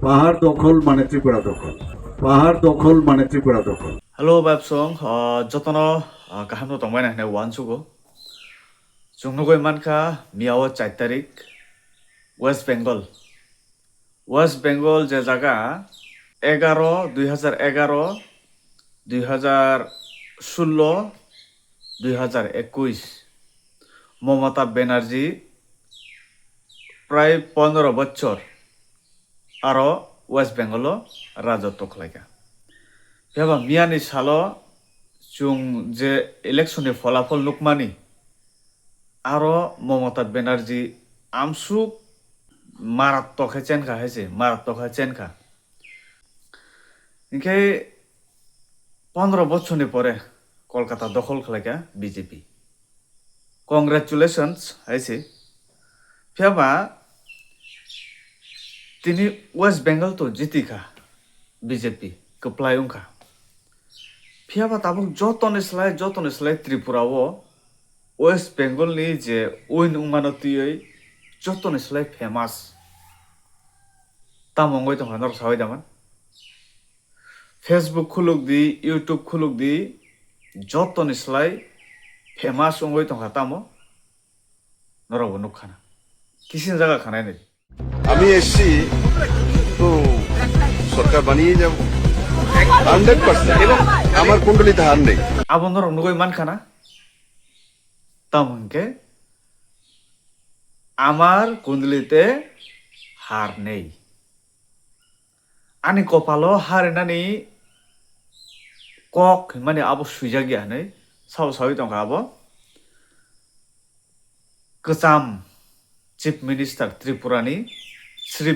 পাহাড় দখল মানে ত্রিপুরা দখল। পাহাড় দখল মানে ত্রিপুরা দখল। Hello, Babsong. Jotono kaham to tongmai na wan sugo. Jungnugoi manka miawa 4 tarik West Bengal. West Bengal যে জায়গা 2011, 2016, 2021 মমতা ব্যানার্জি প্রায় 15 বছর আরো ওয়েস্ট বেঙ্গল রাজত্ব খালাইকা এবার মিয়ানি সালো जों जे इलेक्शननि फलाफल नुकमानि आरो ममता बेनार्जी आमसुक मारात्मक चेनखा हैसे मारात्मक चेनखा इनके 15 বছরनि পরে কলকাতা দখল খালাইকা বিজেপি কংগ্রেচুলেশনস हैसे ফেবা তিনি ওয়েস্ট বেঙ্গল তো জিতিখা বিজেপি কপ্লাই উংখা फियाबा ताबुक जतन स्लाय त्रिपुराओ वेस्ट बेंगल नि जे उइन उमानतियै जतन स्लाय फेमास तामंगय तो हनर सावै दामन फेसबुक खुलुक दी यूट्यूब खुलुक दी जतन स्लाय फेमास उंगय तो हातामो नरबो नुखाना किसिन जागा खानाय नै আমি এসছি তো সরকার বানিয়ে যাব 100% এবং আমার কুণ্ডলিতে হার নেই আবনর নুগই মানখানা তামংকে আমার কুণ্ডলিতে হার নেই आनि कपालो हारिनानि कक माने आबो सुइजा गया नै साव सावै दं आबो गोजाम चिफ मिनिस्टार त्रिपुरानि श्री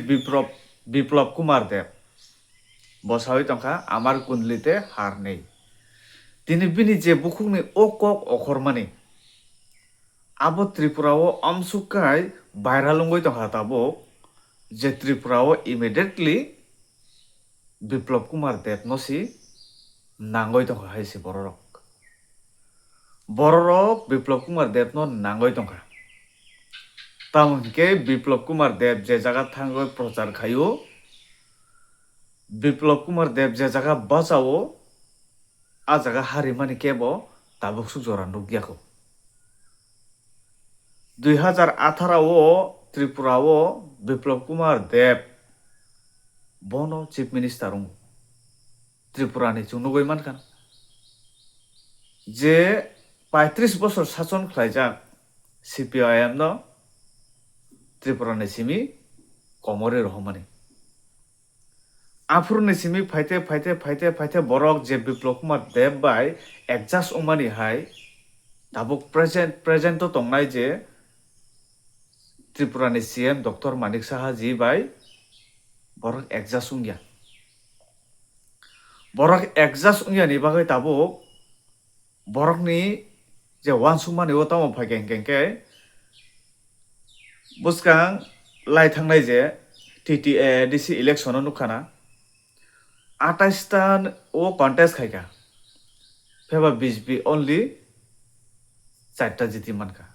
बिप्लब कुमार देव बसावै दंखा आमार कुण्डलिते हार नेই তিনি বিনি যে বুকুংনি অকক অখরমানি আবো ত্রিপুরাও আমসুকাই ভাইরালঙ্গই দंखा তাবো যে ত্রিপুরাও ইমিডিয়েটলি বিপ্লব কুমার দেব নসি নাঙ্গই দंखा হাইছে বড়রক বিপ্লব কুমার দেব ন নাঙ্গই দंखा তামনকে বিপ্লব কুমার দেব যে জায়গা থাঙ্গই প্রচার খাইও বিপ্লব কুমার দেব যে জায়গা বাঁচাও आ जागा हारिमानि केबो ताबुक सुजरा नुगियाखौ 2018 त्रिपुराओ बिप्लब कुमार देव बनो चिफ मिनिस्टार त्रिपुरानि जुनुगै मानखान जे 35 বছর শাসন খাইजाक CPIM न त्रिपुरानि सिमी कमरे रहमानि आफुरनि सिमी फाइते बरक जे बिप्लब कुमार देव बाय एडजास्ट उमानि हाय दाबुक प्रेजेंट तो तंगनाय जे त्रिपुरानि CM डॉक्टर मानिक साहा जी बाय बरक एडजास्ट उंगिया नि बागै दाबुक बरकनि जे वानसुमानि ओताम फाइगेंगेंके बुसकां लाई थांनाय जे TTADC इलेक्शन नुखाना 28 ओ कन्टेस्ट खाइका फेबा बीजेपी ओनली 4टा जिति मानका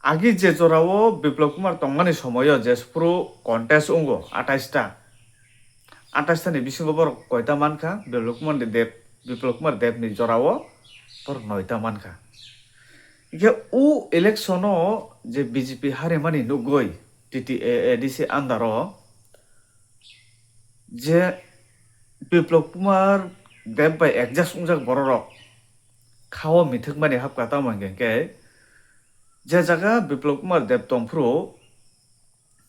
आगि जे जराओ बिप्लब कुमार तंगानि समय जे स्प्रो कन्टेस्ट उंगो 28टा नि बिसिंगो बर कयटा मानका बिप्लब कुमार देव नि जराओ पर 9टा मानका इके उ इलेक्शनो जे बीजेपी हारिमानि नुगय TTADC आन्दारो जे बिप्लब कुमार देव बाय एडजास्ट उंजाक बररक खाओ मिथक माने हाबकाता मंगेंके जे जागा बिप्लब कुमार देव तंफ्रु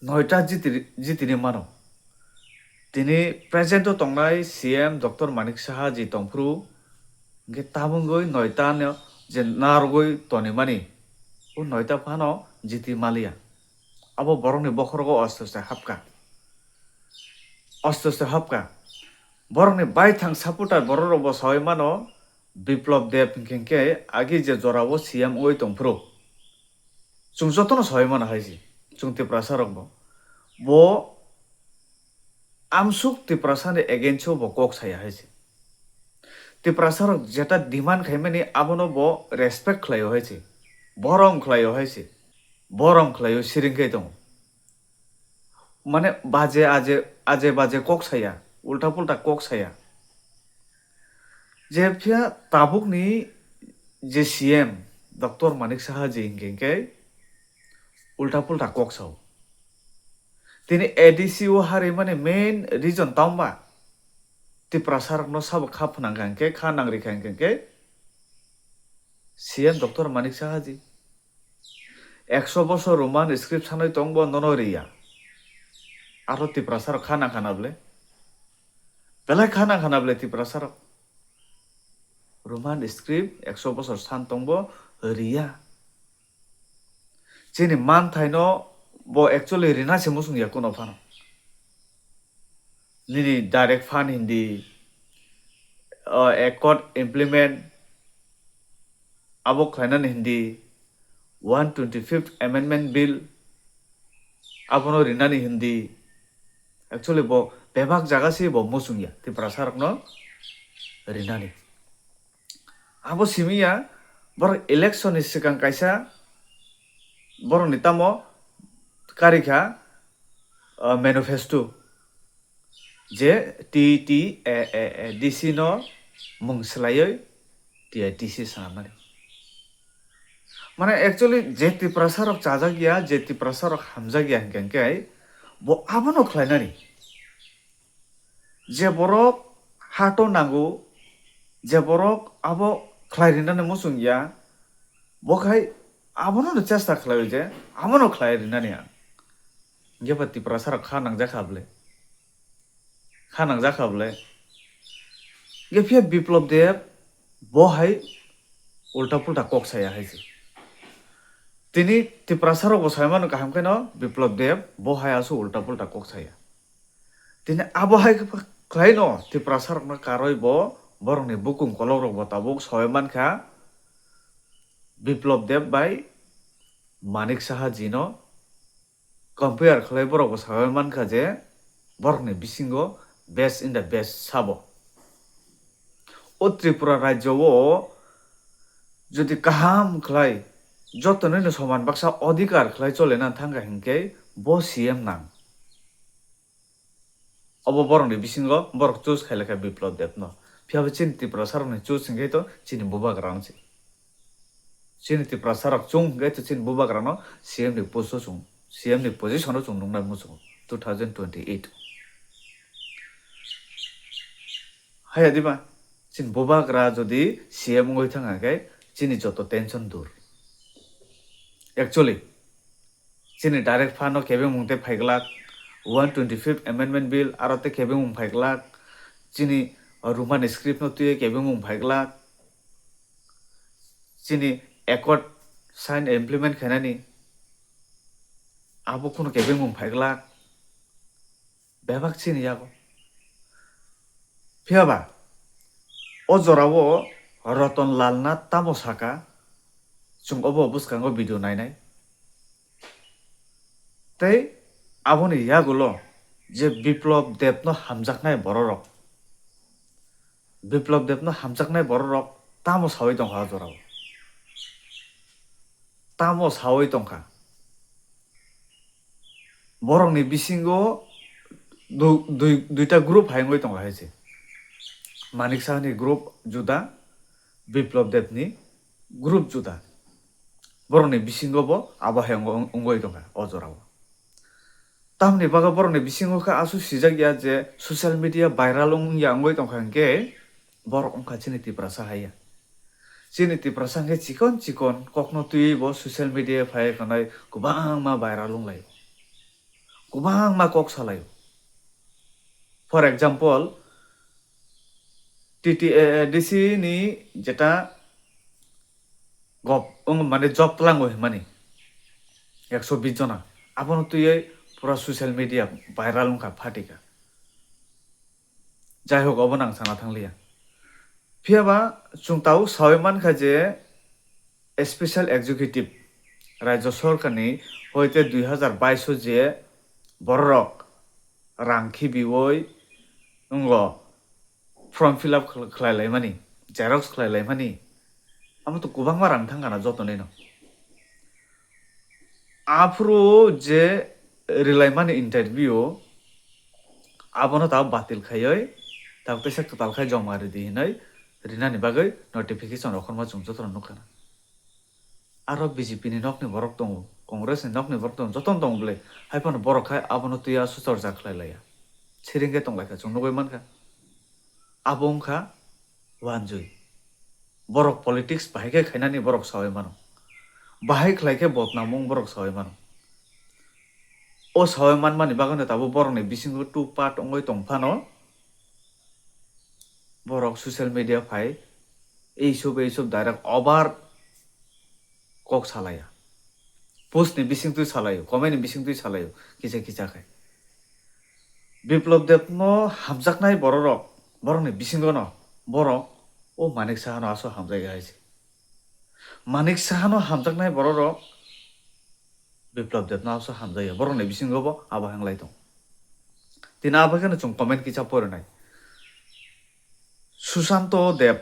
9टा जितिनि मानो तिनि प्रेजेंट तंगनाय CM डॉक्टर मानिक साहा जी तंफ्रु गे ताबुंगै 9टा जे नारगै तनिमानि उ 9टा फानो जिति मालिया आबो बरंनि बखरगो अस्तसे हाबका बरंनि बायथां सापोर्टार बररो बसाय मानो बिप्लब देव केंके आगि जे जरावो CM ओइ तंफ्रु जों जतन सहाय मानो हायसि जों तिप्रासारक बो आमसुक तिप्रासानि एगेन्सो बो कक साया हायसि तिप्रासारक जेटा डिमान्ड खाइमानि आबनो बो रेसपेक्ट खलायो हायसि बरम खलायो सिरिंगै दं মানে বাজে আজে আজে বাজে কক saya উল্টা পুল্টা কক saya যে ফিয়া তাবুকনি যে সিএম ডক্টর মানিক সাহা জি হিংকে উল্টা পুল্টা কক সাও তিনি এডিসিও হারি মানে মেইন রিজন তাওমবা তি প্রাসারক ন সাব খাপ নাঙ্গাঙ্কে খা নাংরি খাঙ্কে সিএম ডক্টর মানিক সাহা জি 100 বছর রোমান স্ক্রিপ্ট সানই তংব ননরিয়া আরো তি প্রাসারক খানা খানাবলে বেলা খানা খানাবলে তি প্রাসারক রোমান স্ক্রিপ্ট 100 বছর সান তংব রিয়া যিনি মান থাইনো bo actually rina se musung ya kono phano nini direct fan hindi accord implement abo khainan hindi 125th amendment bill abono rina ni hindi actually bo bebak jaga se bo musung ya ti prasarak no rina ni abo simia bor election is sikang kaisa bor nitamo karika manifesto je DC no mung selayoy TITC sanamani মানে actually যে তি প্রসারক চাজা গিয়া যে তি প্রসারক হামজা গিয়া হিংকে bo abono khlainani je borok hato nango je borok abo khlairinani musung ya bokai abono no chesta khlayo je abono khlairinani Gepati prasar khanang jakhable gepia biplab deb bohai ulta pulta kok saya haisi tini ti prasar go sayman kaham keno biplab deb bohai asu ulta pulta kok saya tini abohai klaino ti prasar na karoi bo borong ni bukum kolorok bo tabuk sayman kha biplab deb bai manik saha jino compare khlai borok sayman kha je borok ni bisingo best in the best sabo o tripura rajyo o jodi kaham khlai jotone no soman baksa odhikar khlai chole na thanga hingke bo CM nang obo borok ni bisingo borok choose khailaka biplab deb no phiabe chin tripura sarok ni choose hingke to chini bubak rang chi chini tripura sarok chung ge to chin bubak rang no CM ni post chung CM ni position chung nungna musu 2028 haya diba chin bubak ra jodi CM ngoi thanga ge chini joto tension dur actually chini direct fund no kebe mungte phaiglak 125th amendment bill arote kebe mung phaiglak chini roman script no tuye kebe mung phaiglak chini accord sign implement khanani abo kono kebe mung phaiglak bebak chini yago phiaba o jorawo Ratan Lalna tamo saka chung obo buskango video nainai tei aboni yagulo je biplab debno hamjaknai bororok biplab debno hamjaknai bororok tamo sawai tongkha jorawo tamo sawai tongkha borok ni bisingo duita group haingoi tongkha haise Manik Saha ni group juda Biplab Deb ni group juda borok ni bisingo bo abahe ongoi tonga ojorao tamni baga borok ni bisingo kha asu sijak ya je social media viral ya ongoi tongkha ke borok ongkha chini tipra sahaya chini tipra sanghe chikon kokno tui bo social media phai kanai kubang ma viral onglai kubang ma kok salai for example DC ni jeta gop মানে job প্লাঙ্গো মানে 120 জনা আপন তুই পুরা social media viral কা ফাটিকা যাই হোক অবনাং সানা থাংলিয়া ফিয়াবা চুংতাও সয়মান খাজে special executive রাজ্য সরকারনি হইতে 2022 যে বড়রক রাংখি বিওই নঙ্গ ফর্ম ফিল আপ খাইলাই মানি জেরক্স খাইলাই মানি আমি তো গোबां রাং থাঙ্গানা যতনে ন আফ্রো যে রিলাইমানি interview abono ta batil khayoi ta tesa total khay joma ri di hinai rinani bagai notification rokhon ma chungjo ton nukana aro BJP ni nokni borok tongo Congress ni nokni borok tongo joton tong bole haipano borok khai abono tuya susor jakhlai laya siringge tonglai kha chung nugoi mankha abongkha wanjui borok politics bahai khe khainani borok sawai mano bahai khlai khe botnamung borok sawai mano o sawai manmani bagane tabo borok ni bisingo tu part ongoi tongphano borok social media phai এইসব direct over kok salaya post ni bising tu salayo comment ni bising tu salayo kisa khai biplab dep no hamjaknai borok ni bisingo no borok o Manik Saha no aso hamjai gaise Manik Saha no hamjaknai borok biplab dep no aso hamjai borok ni bisingo bo aba hanglai tong tina abagane chung comment kisa porinai Susanto Deb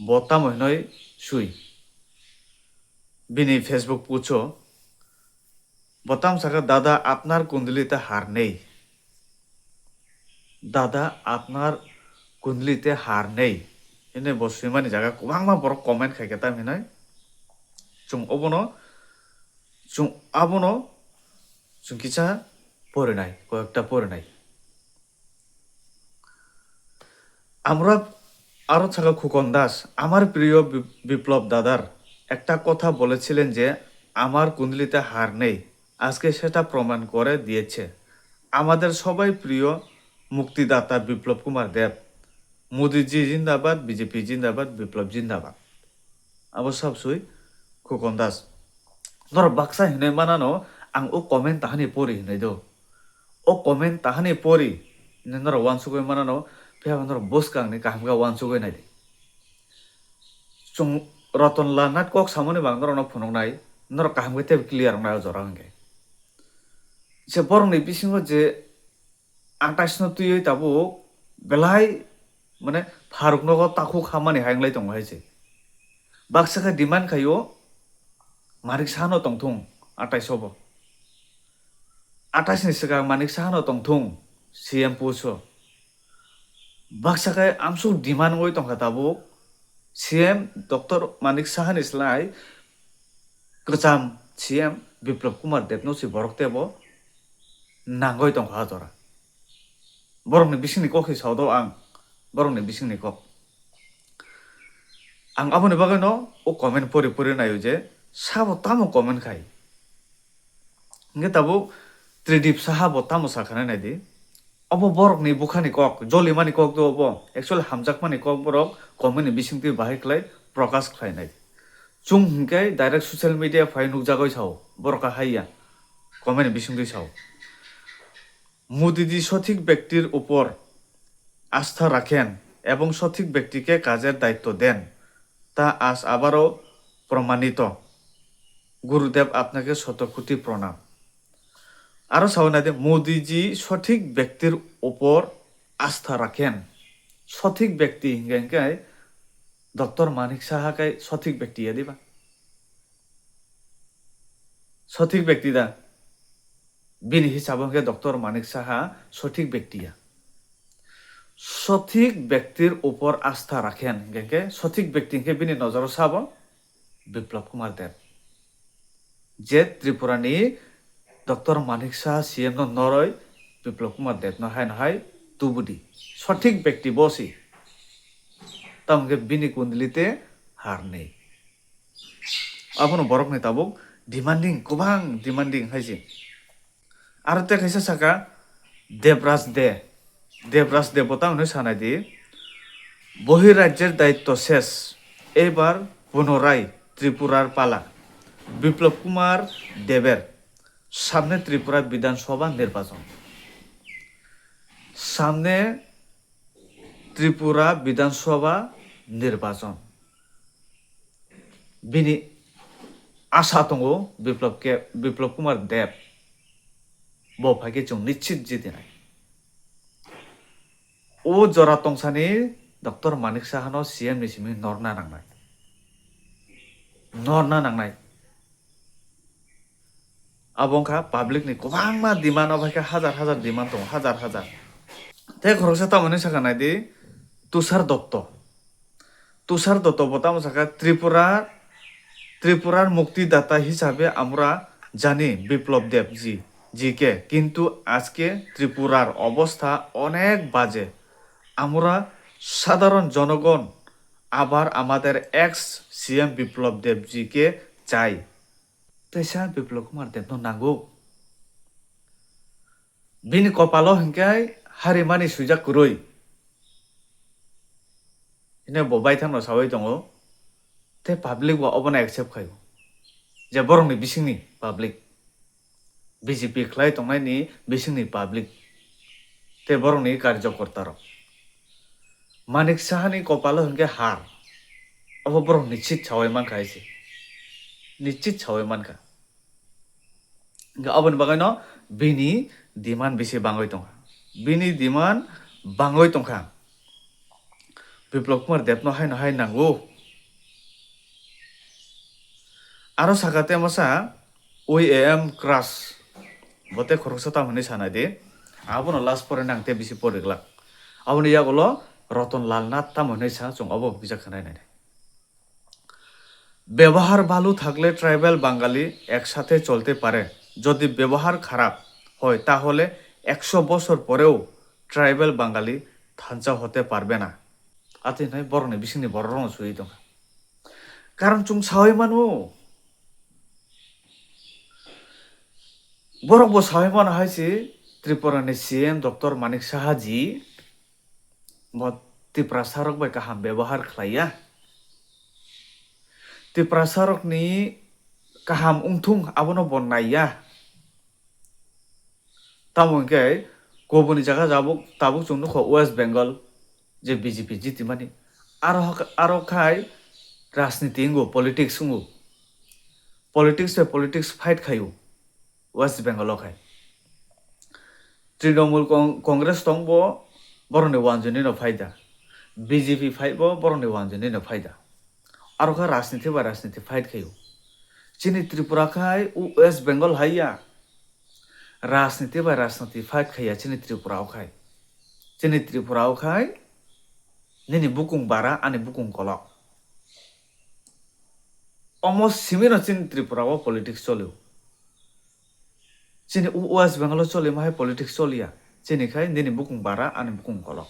botam hoinoi sui bini Facebook পুছো botam saka দাদা আপনার কুণ্ডলিতে হার নেই দাদা আপনার কুণ্ডলিতে হার নেই এনে বসুমানি জায়গা গোबांमा বড় comment খাইকেতা মিনাই chung abono chung কিছা পড়িনাই কয়েকটা পড়িনাই আমরা আরো থাকা খুকন দাস আমার প্রিয় বিপ্লব দাদার একটা কথা বলেছিলেন যে আমার কুণ্ডলিতে হার নেই আজকে সেটা প্রমাণ করে দিয়েছে আমাদের সবাই প্রিয় মুক্তিদাতা বিপ্লব কুমার দেব মোদিজি জিন্দাবাদ বিজেপি জিন্দাবাদ বিপ্লব জিন্দাবাদ অবশ্যই খুকন দাস ধর বাক্সা হিনে মানানো আং ও কমেন্ট তাহানি পড়ি হিনে দো ও কমেন্ট তাহানি পড়ি নর ওয়ানসুগৈ মানানো ফেহানর বসকাংনি কাহামগা ওয়ানসুগৈ নাইদি chung রতন লানাত কক সামনে বাংদর অনক ফনংনাই নর কাহামগৈ তেব ক্লিয়ার নাও জরাঙ্গে যে বরংনি বিসিংহ যে 28 no তুই তাবো বেলাই মানে ফারুক নগর তাকু খামানি হাইংলাই দং হাইছে বাক্সাখা ডিমান্ড খাইও Manik Saha no tongthung 28 bo 28 ni sigang Manik Saha no tongthung CM puso baksakai amsu demand ngoi tongkha tabo CM Dr. Manik Saha ni slai kacham CM Biplab Kumar Dev no si borok tebo nangoi tongkha jora borok ni bising ni kokhi saudo ang borok ni bising ni kok ang aboni bagai no o comment pori nayo je sabo tamo comment khai nge tabo Tridip Saha bo tamo sakhana nai di obo borok ni bukhani kok joli mani kok do obo actually hamjak mani kok borok comment ni bising ti bahai khlai prakash khlai nai chung hingkai direct social media phai nukjagoi sao boroka haiya comment ni bising ti sao মোদিজি সঠিক ব্যক্তির উপর আস্থা রাখেন এবং সঠিক ব্যক্তিকে কাজের দায়িত্ব দেন তা আজ আবারও প্রমাণিত গুরুদেব আপনাকে শতকোটি প্রণাম আরো সাউনাদে মোদিজি সঠিক ব্যক্তির উপর আস্থা রাখেন সঠিক ব্যক্তি হিংগাই ডক্টর মানিক সাহাকাই সঠিক ব্যক্তি দিবা সঠিক ব্যক্তি দা বিনি হিসাবে ডক্টর মানিক সাহা সঠিক ব্যক্তিয়া সঠিক ব্যক্তির উপর আস্থা রাখেন গেকে সঠিক ব্যক্তিকে বিনি নজর সাব বিপ্লব কুমার দেব যে ত্রিপুরানি doctor Manik Saha CM Norway বিপ্লব কুমার দেব নহাই তুবুদি সঠিক ব্যক্তি বসি তামকে বিনি কুণ্ডলিতে হার নেই আপনো বরক নেই তাবক ডিমান্ডিং গোबां ডিমান্ডিং হাইছে আর তে কাইসা সাকা দেবরাজ দে বতানো সানাদি বহিরাজ্যের দায়িত্ব শেষ এবার পুনরায় ত্রিপুরার পালা বিপ্লব কুমার দেবের সামনে ত্রিপুরা বিধানসভা নির্বাচন সামনে ত্রিপুরা বিধানসভা নির্বাচন বিনি আশা দङ বিপ্লব কুমার দেব বফাকে जों নিশ্চিত জিতেনাই ও জরা তংসানি ডক্টর মানিক সাহানো CM নিসিমি নরনা নাংনাই abongkha public ni kubangma demand obaikha হাজার demand dong হাজার te khoroksa tamani saka naidi তুষার দত্ত বতাম saka ত্রিপুরার মুক্তিদাতা হিসাবে আমরা জানি বিপ্লব দেব জিকে, কিন্তু আজকে ত্রিপুরার অবস্থা অনেক বাজে। আমরা সাধারণ জনগণ আবার আমাদের এক্স সিএম বিপ্লব দেবজিকে চাই। তেসা বিপ্লব কুমার দেব নাঙ্গো বিনি কপালো হিংকাই হারিমানি সুইজা কুরই ইনে ববাই থানো সাবাই দङ te public wa obana accept khayo je borongni bisingni public BJP khlai tongnai ni bisingni public te borongni karyakorta rok Manik Saha ni kopalo hingke har abo borong nichit chawai mankha ise nichit chawai mankha ga abon bagaino bini demand bisi bangoi tongkha bini demand bangoi tongkha Biplab Kumar Deb no hai nango aro sakate masa OEM crash bote khoroksa tamani sanade abono last pore nangte bisi poregla aboni yagolo Ratan লালনাথ তামনে সা চং of বিজা খানাই নাই ব্যবহার ভালো থাকলে tribal বাঙালি একসাথে চলতে পারে যদি ব্যবহার খারাপ হয় তাহলে 100 বছর পরেও ট্রাইবাল বাঙালি থাঞ্চা হতে পারবে না আতে নাই বরনে বিসিনি বররং সুই দং কারণ চুং সাওই মানো বরব সাওই মান হাইছে ত্রিপুরানি সিএম ডক্টর মানিক সাহা জি Tiprasarok bai kaham ব্যবহার khlaya Tiprasarok ni kaham ungthung abono bonnaiya tamongke koboni jaga jabuk tabuk chungnu kho West Bengal je BJP jitimani aro khai rajniti ngo politics ngo politics fight khayo West Bengal khai Trinamool Congress tongbo boroni wanjoni no faida BJP fight bo boroni wanjoni no faida aro kha rajniti fight khayo chini Tripura khai West Bengal haiya rajniti fight khaya chini Tripura khai nini bukung bara ani bukung kolok almost simino chini Tripura bo politics cholyo chini West Bengal chole mahai politics cholia chini khai nini bukung bara ani bukung kolok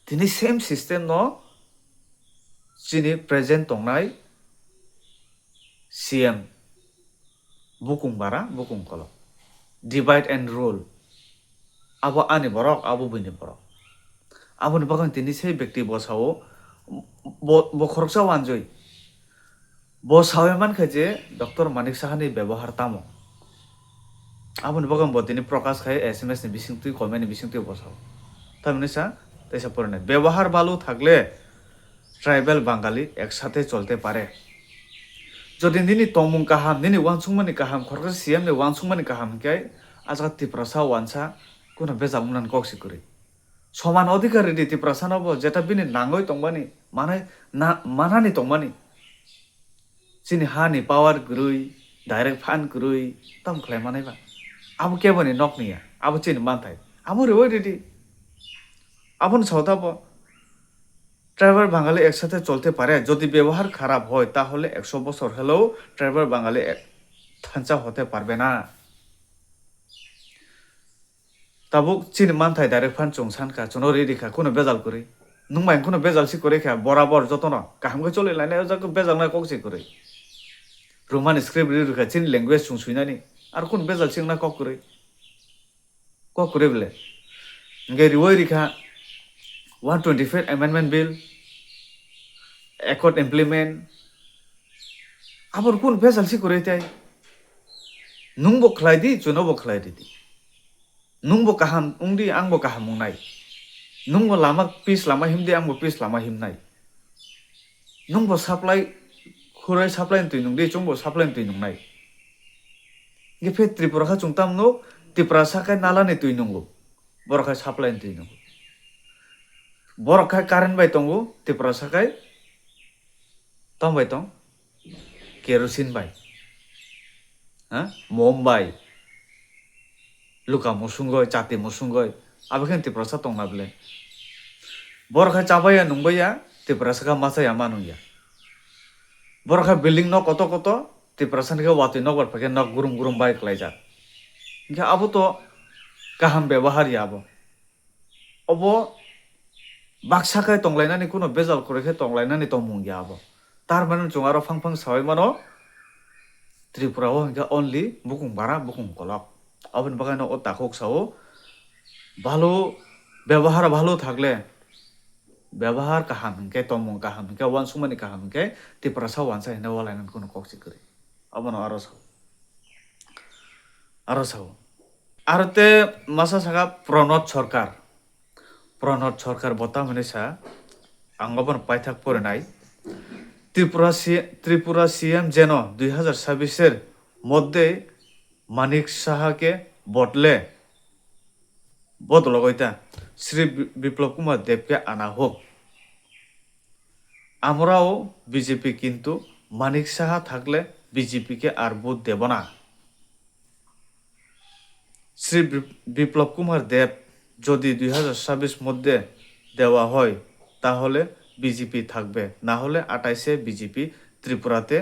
tini same system no chini present tongnai CM bukung bara bukung kolok divide and rule abo ani borok abo bini borok abo ni bagan tini sei ব্যক্তি বসাও bo khoroksa wanjoi bo sawe man khaje Dr. Manik Saha ni ব্যবহার tamo abo ni bagan bo tini প্রকাশ khai SMS ni bisingtui comment ni bisingtui বসাও tamne sa তেসা পরে না ব্যবহার ভালো থাকলে tribal বাঙালি একসাথে চলতে পারে যদি নিনি তমুং কাহাম নিনি ওয়ানসুংমানি কাহাম খরকা সিএম নি ওয়ানসুংমানি কাহাম কে আজকা তিপ্রাসা ওয়ানসা কোন বেজামুনান কক্সি করে সমান অধিকার রেডি তিপ্রাসা নব যেটা বিনি নাঙ্গই তংবানি মানানি তংবানি চিনি হানি পাওয়ার গ্রুই ডাইরেক্ট ফান গ্রুই তম খ্লাইমানাইবা আবু কেবনি নকনিয়া আবু চিনি মানথাই আবু রে রেডি আপন সাউতাব ট্রাইবাল বাঙালি একসাথে চলতে পারে যদি ব্যবহার খারাপ হয় তাহলে 100 বছর হলেও ট্রাইবাল বাঙালি থাঞ্চা হতে পারবে না তাবুক চিন মানথাই ডাইরেক্ট ফান চংসানকা চনো রেডিখা কোনো বেজাল করে নুমাই কোনো বেজাল সি করে খা বরাবর যতন কাহামকে চলে লাইনে যাকে বেজাল না ককসি করে রোমান স্ক্রিপ্ট রেডিখা চিন ল্যাঙ্গুয়েজ চংসুইনানি আর কোন বেজাল সিংনা কক করে বলে গে রিওই রিখা 125 Amendment Bill, Accord Implement. Abor kun besal si kurete. Nungbo khlaidi, chunobo khlaidi. Nungbo kaham ungdi angbo kaham ungnai. Nungbo lama pis lama himdi angbo pis lama himnai. Nungbo supply khurai supply tui nungdi chungbo supply tui nungnai. Gefe Tripura kha chungtam no Tripura sakai nalani tui nungbo. Borokha supply tui nungbo. Borok khai current bai tongo Tripura sakai tong bai tong kerosene bai mom bai luka musungoi chati musungoi abekhen Tripura sa tongna bele borokha chabaya nungbaya Tripura sa ka masaya manungya borokha building no koto koto Tripura sa ke wati no barpake nok gurum gurum bai klaijak hingke abo to kaham ব্যবহার abo obo baksakai tonglainani kuno bezal korekhe tonglainani tongmung ya abo tar mane chung aro phang sawai mano Tripura o hingke only bukung bara bukung kolok aboni bagano o takhok sao ভালো ব্যবহার ভালো থাকলে ব্যবহার কাহাম হংকে তমং কাহাম হংকে one সুমানি কাহাম হংকে Tripura sa one সাই নেওয়া লাইনান কোনো cocci করে আবনো আরো সাও আরতে মাসা সাগা প্রণত সরকার বতা মানে সা আঙ্গবন পাইথাক পরে নাই ত্রিপুরা সিএম যেন 2026 মধ্যে মানিক সাহাকে বদলগইতা শ্রী বিপ্লব কুমার দেবকে আনা হোক আমরাও বিজেপি কিন্তু মানিক সাহা থাকলে বিজেপি কে আর ভোট দেব না শ্রী বিপ্লব কুমার দেব যদি 2026 মধ্যে দেওয়া হয় তাহলে বিজেপি থাকবে না হলে 28-এ বিজেপি ত্রিপুরাতে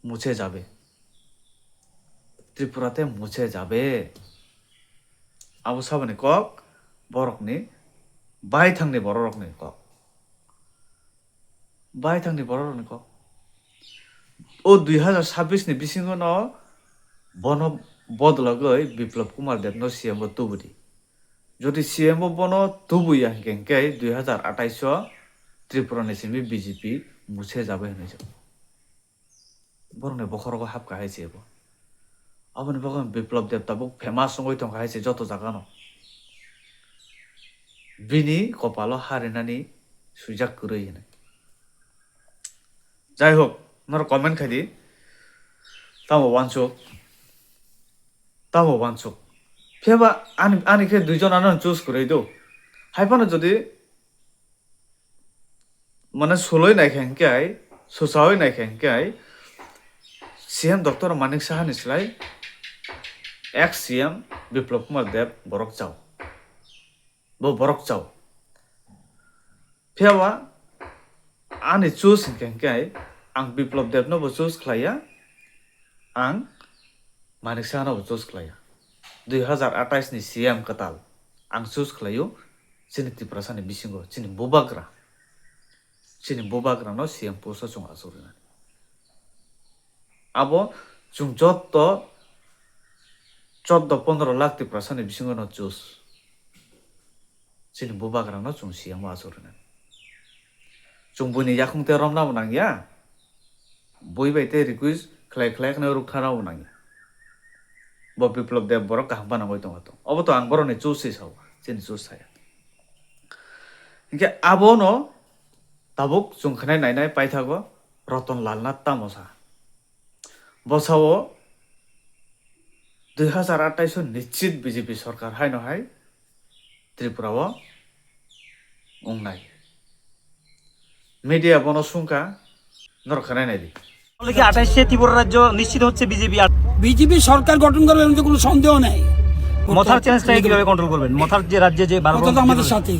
মুছে যাবে আবু সাবনি কক বরকনি বাই থাংনি বরকনি কক ও 2026 ni bisingo no bono bodlogoi Biplab Kumar Dev no CM tubudi যদি CM bono tubuya hingke 2028 Tripura ni simi BJP মুছে যাবে হইছে বরনে বখরগো হাপ কাহাইছে বো aboni bagan Biplab Dev tabuk famous songoi tong kahaise joto jagano bini kopalo Harinani sujak kuroi hene যাই হোক নর comment খাইদি তাও ওয়ানচুক ফেবা আনিকে দুইজন আনন চুজ করে দিও হাইপানো যদি মানে সোলই নাই খেংকে আই সুসাওই নাই খেংকে আই সিএম ডক্টর মানিক সাহা নিসলাই এক্স সিএম বিপ্লব কুমার দেব বরক চাও ফেবা ani choose hingke ang Biplab Dev no bo choose khlaya ang Manik Saha no bo choose khlaya 2028 ni CM katal ang choose khlayo chini Tripura sa ni Bisingo chini bobagra no CM post chung asurina abo chung jotto 14-15 lakh Tripura sa ni Bisingo no choose chini bobagra no chung CM asurina Chumbuni yakung te rom na unang ya. Boy baite request klay na rukha na unang ya. Bo Biplab Dev borok kahamba na goitong ato. Obo to ang boro ni choose saw. Sin choose saya. Inke abo no tabuk chungkhnai nainai paithago Ratan Lal na tamosa. Bosao 2028 নিশ্চিত BJP সরকার high নহাই ত্রিপুরাও উংনাই media বনসংখ্যা নরখানাই নাই দি বলে কি 28 ত্রিপুরা রাজ্য নিশ্চিত হচ্ছে BJP সরকার গঠন করবে এমন কোনো সন্দেহ নেই মথার চ্যালেঞ্জটাকে কিভাবে কন্ট্রোল করবেন মথার যে রাজ্যে যে কথা তো আমাদের সাথে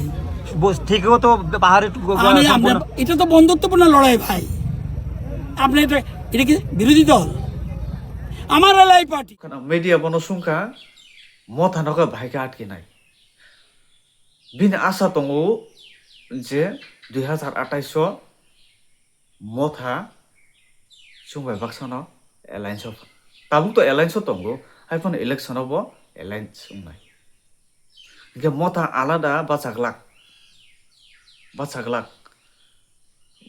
ঠিকও তো পাহাড়ে এটা তো বন্ধুত্বপূর্ণ লড়াই ভাই আপনি এটা কি বিরোধী দল আমার এলাই পার্টি মিডিয়া বনসংখ্যা মথা নকা ভাইকে আটকে নাই বিন আশা দङ যে 2028 মথা সুংবাই বাক্সানো এলায়েন্স তাবুক তো এলায়েন্স দङ হাইফোন ইলেকশনও এলায়েন্স সুংনাই ইনকে মথা আলাদা বাচাগলাক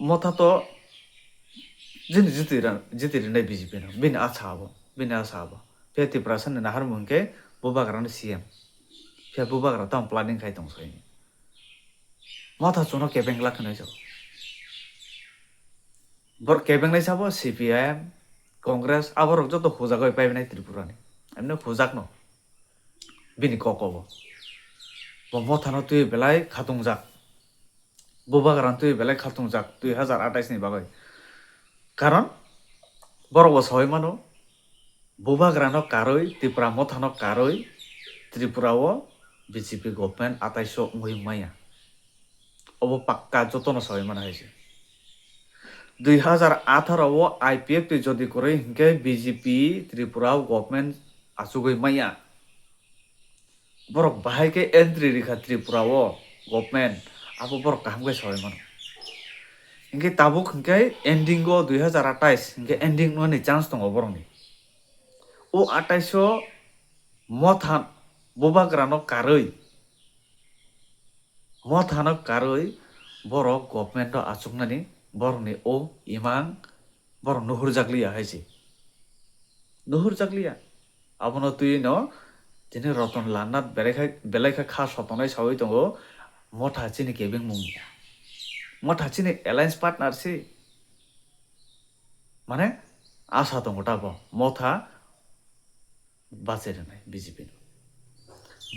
মথা তো जिन जितिरनाय बिजेपि न बिन आछा आबो पे टिप्रासन नाहार मुंके बुबाग्रान सीएम पे बुबाग्रा तम प्लानिंग खाइ दंसै माथा चुनो केबेंगला खनाय जाबो बर केबेंगनाय जाबो सीपीएम कांग्रेस आबरक जतो हुजागय पाइबनाय त्रिपुरानि एमने हुजाक न बिनि ककबो बो मथानो तुइ बेलाय खातुंजाक बुबाग्रान तुइ बेलाय खातुंजाक 2028 नि बागै कारण बरबो सबै मानो बुबाग्रानो कारoi Tipra मथानो कारoi ত্রিপুরাও BJP government 28 ungui maya obo pakka jotono sabai mana haise 2018 o IPF ti jodi kore hinke BJP Tripura government asugoi maya borok bahai ke entry rikha Tripura o government abo borok kaham ke sabai mana hinke tabuk hinke ending go 2028 hinke ending no ni chance tongo borok ni o 28 o mothan bobagrano karoi mothano karoi borok government achugnani borokni o imang borok nuhur jakliya haise nuhur jakliya abono tuino tini roton lanat belaikha kha sotonai sawai tongo motha chini kebeng mung motha chini alliance partner si mane asa tongo tabo motha baserenai BJP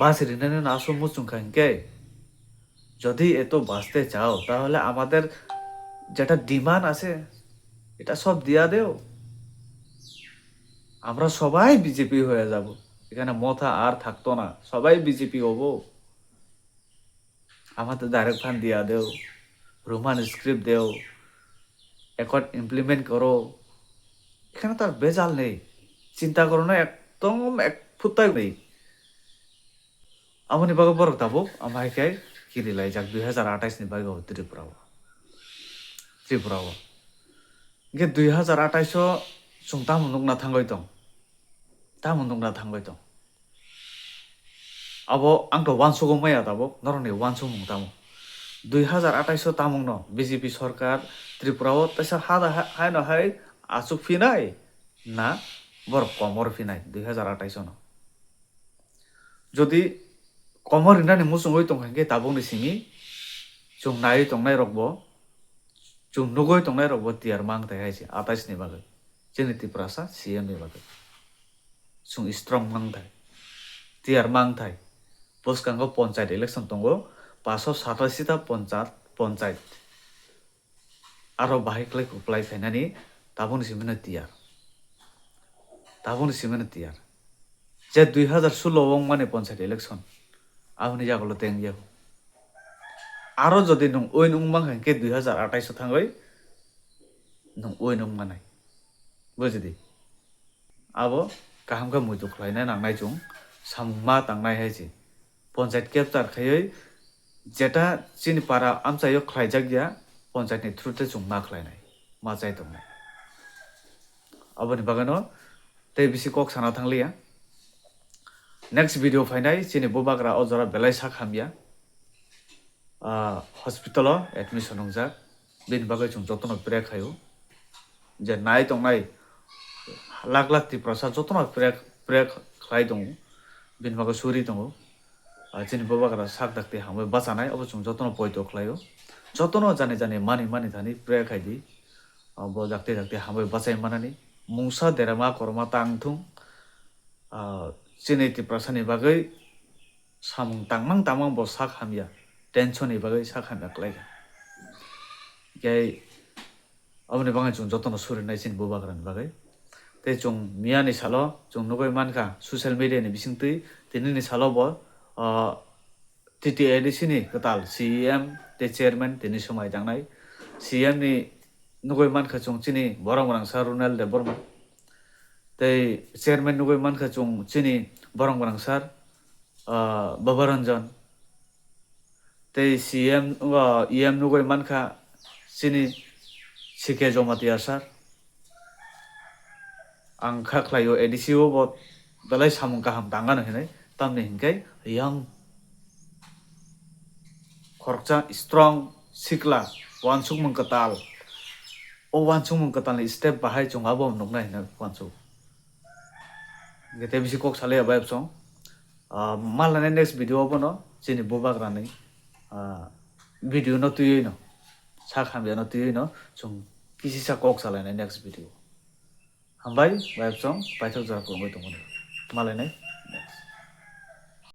বাসিরিনানে নাসো মুচুংখানকে যদি এত বাঁচতে চাও তাহলে আমাদের যেটা ডিমান্ড আছে এটা সব দিয়া দেও আমরা সবাই বিজেপি হয়ে যাব এখানে মথা আর থাকতো না সবাই বিজেপি হব আমাদের ডাইরেক্ট ফান্ড দিয়া দেও রোমান স্ক্রিপ্ট দেও একট ইমপ্লিমেন্ট করো এখানে তার বেজাল নেই চিন্তা করো না একদম এক ফুটাই নেই amoni bago borok tabuk amai kai kiri lai jak 2028 ni bago Tripura ge 2028 o sungta munung na thangoi tong abo angto wansugo maya tabuk noroni wansu mung tamo 2028 o tamung no BJP sarkar Tripura o tesa hada hai no hai asuk finai na borok komor finai 2028 no jodi komor inani musung oi tong hangke tabung ni simi chung nai tong nai rokbo chung nugoi tong nai rokbo tiar mang thai haise 28 ni bagai cheni Tripura CM ni bagai chung strong mang thai tiar mang thai poskango panchayat election tongo 587 ta panchayat aro bahai klai kuplai thainani tabung ni simi na tiar je 2016 ong mane panchayat election aboni jagolo teng je aro jodi nung oi nung mang hanke 2028 thangoi nung oi nung manai bujidi abo kaham ka muitu khlaina nangnai chung samma tangnai haisi panchayat capture khayoi jeta chini para amchayo khlaijak ya panchayat ni through te chung ma khlainai ma chai tongnai aboni bagano te bisi kok sana thanglia next video fainai chini bobagra ojora belai sak hamya hospital admission ongjak bin bagai chung jotono prek khayo je nai tongnai lak lak ti prasa jotono prek khlai dong bin bagai suri dong chini bobagra sak dakte hamoi bachanai abo chung jotono poito khlayo jotono jane mani thani prek khaidi bo jakte hamoi bachai manani mungsa derama korma tangthung chini Tripura ni bagai samung tangmang bo sak hamya tension ni bagai sak hamya klaiga gai amoni bangai chung jotono suri nai chin bobagra ni bagai te chung mia ni salo chung nugoi manka social media ni bisingtui tini ni salo bo TTADC ni katal CM te chairman tini somai jangnai CM ni nugoi manka chung chini borang sa Runal de Borma tei chairman nugoi manka chung chini borang sar Babaranjan tei CM EM nugoi manka chini Sike Jomatia sar ang khaklayo ADCO bo belai samung kaham tangan hinai tamne hinkai yang khorcha strong sikla wansung mangkatal o wansung mangkatal ni step bahai chung abo nokna hina wansung gete bisi kok sale abai song malane next video bono chini bobagra ni video no tuyoi no sakham ya no tuyoi no chung kisi sa kok sale next video hambai bai song pai thok jar ko ngoi tong malane